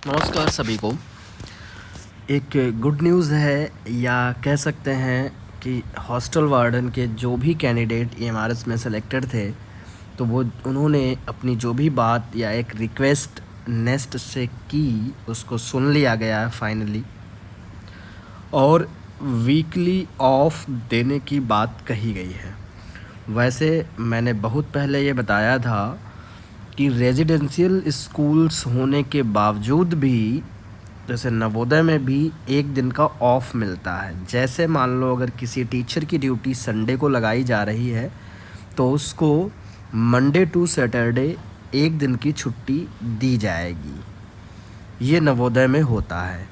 नमस्कार सभी को। एक गुड न्यूज़ है या कह सकते हैं कि हॉस्टल वार्डन के जो भी कैंडिडेट ईएमआरएस में सेलेक्टेड थे, तो वो उन्होंने अपनी जो भी बात या एक रिक्वेस्ट नेस्ट से की, उसको सुन लिया गया है फाइनली, और वीकली ऑफ देने की बात कही गई है। वैसे मैंने बहुत पहले ये बताया था कि रेजिडेंशियल स्कूल्स होने के बावजूद भी, जैसे नवोदय में भी एक दिन का ऑफ मिलता है। जैसे मान लो अगर किसी टीचर की ड्यूटी संडे को लगाई जा रही है, तो उसको मंडे टू सैटरडे एक दिन की छुट्टी दी जाएगी। ये नवोदय में होता है।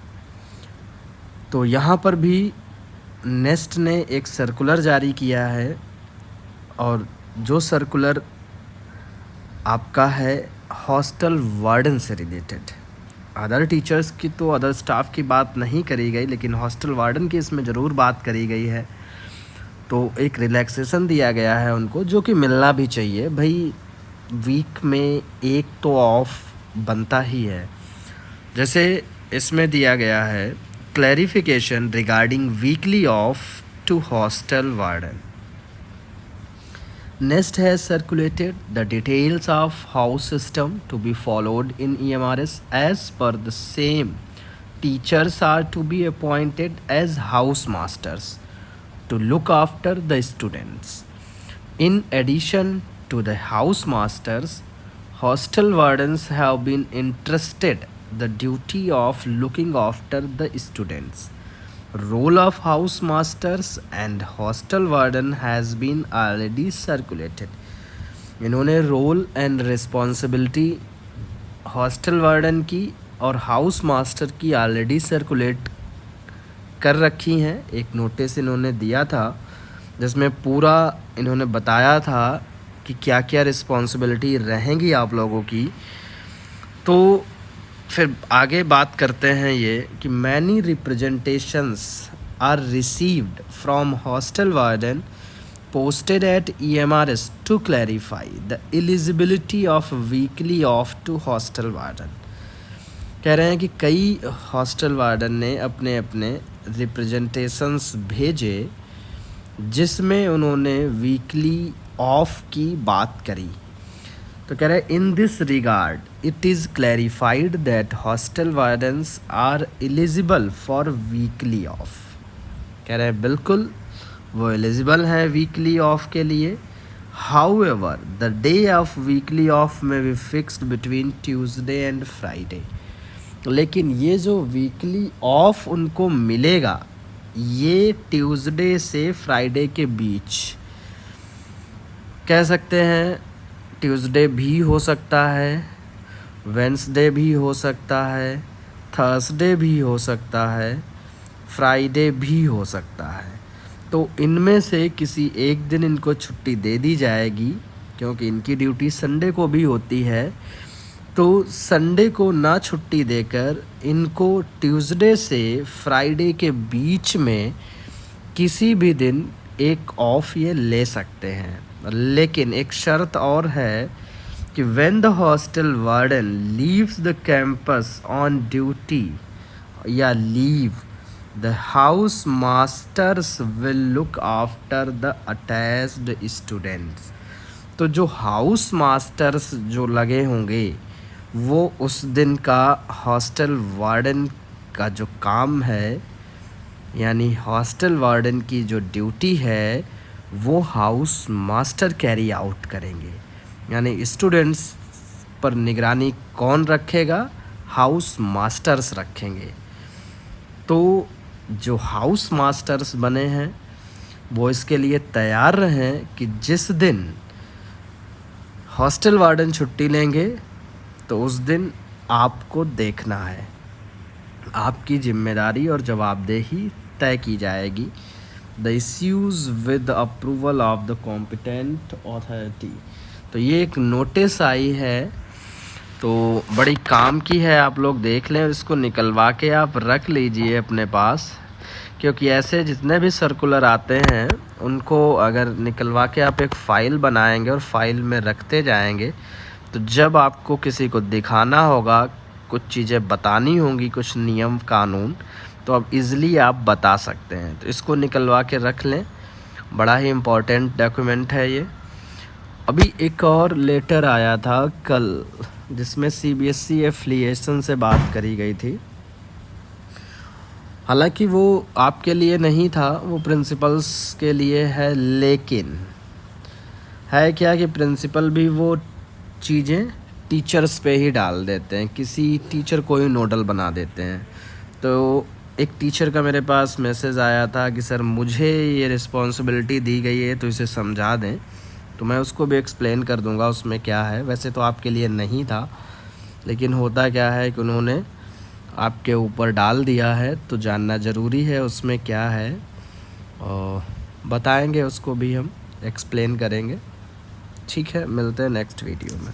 तो यहाँ पर भी नेस्ट ने एक सर्कुलर जारी किया है, और जो सर्कुलर आपका है हॉस्टल वार्डन से रिलेटेड। अदर टीचर्स की तो, अदर स्टाफ की बात नहीं करी गई, लेकिन हॉस्टल वार्डन की इसमें ज़रूर बात करी गई है। तो एक रिलैक्सेशन दिया गया है उनको, जो कि मिलना भी चाहिए भाई। वीक में एक तो ऑफ बनता ही है। जैसे इसमें दिया गया है clarification regarding weekly off to hostel warden. Nest has circulated the details of house system to be followed in EMRS. As per the same, teachers are to be appointed as house masters to look after the students. In addition to the house masters, hostel wardens have been entrusted the duty of looking after the students. Role of house masters and hostel warden has been already circulated. इन्होंने role and responsibility hostel warden की और house master की already circulate कर रखी हैं। एक notice इन्होंने दिया था जिसमें पूरा इन्होंने बताया था कि क्या क्या रिस्पॉन्सिबिलिटी रहेंगी आप लोगों की। तो फिर आगे बात करते हैं ये कि many representations are received from hostel warden posted at EMRS to clarify the eligibility of weekly off to hostel warden। कह रहे हैं कि कई हॉस्टल वार्डन ने अपने अपने रिप्रेजेंटेशंस भेजे, जिसमें उन्होंने वीकली ऑफ की बात करी। तो कह रहे हैं in this regard it is clarified that hostel wardens are eligible for weekly off. कह रहे हैं बिल्कुल वो एलिजिबल है वीकली ऑफ के लिए। However the day off weekly off में be fixed between Tuesday and Friday. लेकिन ये जो वीकली ऑफ उनको मिलेगा, ये ट्यूसडे से फ्राइडे के बीच, कह सकते हैं ट्यूसडे भी हो सकता है, वेंसडे भी हो सकता है, थर्सडे भी हो सकता है, फ्राइडे भी हो सकता है। तो इनमें से किसी एक दिन इनको छुट्टी दे दी जाएगी, क्योंकि इनकी ड्यूटी संडे को भी होती है। तो संडे को ना छुट्टी देकर इनको ट्यूसडे से फ्राइडे के बीच में किसी भी दिन एक ऑफ ये ले सकते हैं। लेकिन एक शर्त और है कि when the hostel warden leaves the campus on duty या leave, the house masters will look after the attached students। तो जो हाउस मास्टर्स जो लगे होंगे, वो उस दिन का हॉस्टल वार्डन का जो काम है, यानी हॉस्टल वार्डन की जो ड्यूटी है, वो हाउस मास्टर कैरी आउट करेंगे। यानी स्टूडेंट्स पर निगरानी कौन रखेगा? हाउस मास्टर्स रखेंगे। तो जो हाउस मास्टर्स बने हैं वो इसके लिए तैयार रहें कि जिस दिन हॉस्टल वार्डन छुट्टी लेंगे, तो उस दिन आपको देखना है, आपकी जिम्मेदारी और जवाबदेही तय की जाएगी। The issues with approval of the competent authority. तो ये एक नोटिस आई है, तो बड़ी काम की है, आप लोग देख लें, इसको निकलवा के आप रख लीजिए अपने पास, क्योंकि ऐसे जितने भी सर्कुलर आते हैं उनको अगर निकलवा के आप एक फ़ाइल बनाएंगे और फाइल में रखते जाएंगे, तो जब आपको किसी को दिखाना होगा कुछ चीज़ें बतानी होंगी, कुछ नियम कानून, तो अब इज़िली आप बता सकते हैं। तो इसको निकलवा के रख लें, बड़ा ही इम्पोर्टेंट डॉक्यूमेंट है ये। अभी एक और लेटर आया था कल, जिसमें CBSE एफिलिएशन से बात करी गई थी। हालांकि वो आपके लिए नहीं था, वो प्रिंसिपल्स के लिए है, लेकिन है क्या कि प्रिंसिपल भी वो चीज़ें टीचर्स पे ही डाल देते हैं, किसी टीचर को ही नोडल बना देते हैं। तो एक टीचर का मेरे पास मैसेज आया था कि सर मुझे ये रिस्पॉन्सिबिलिटी दी गई है तो इसे समझा दें, तो मैं उसको भी एक्सप्लेन कर दूंगा उसमें क्या है। वैसे तो आपके लिए नहीं था, लेकिन होता क्या है कि उन्होंने आपके ऊपर डाल दिया है, तो जानना ज़रूरी है उसमें क्या है, और बताएंगे उसको भी, हम एक्सप्लेन करेंगे। ठीक है, मिलते हैं नेक्स्ट वीडियो में।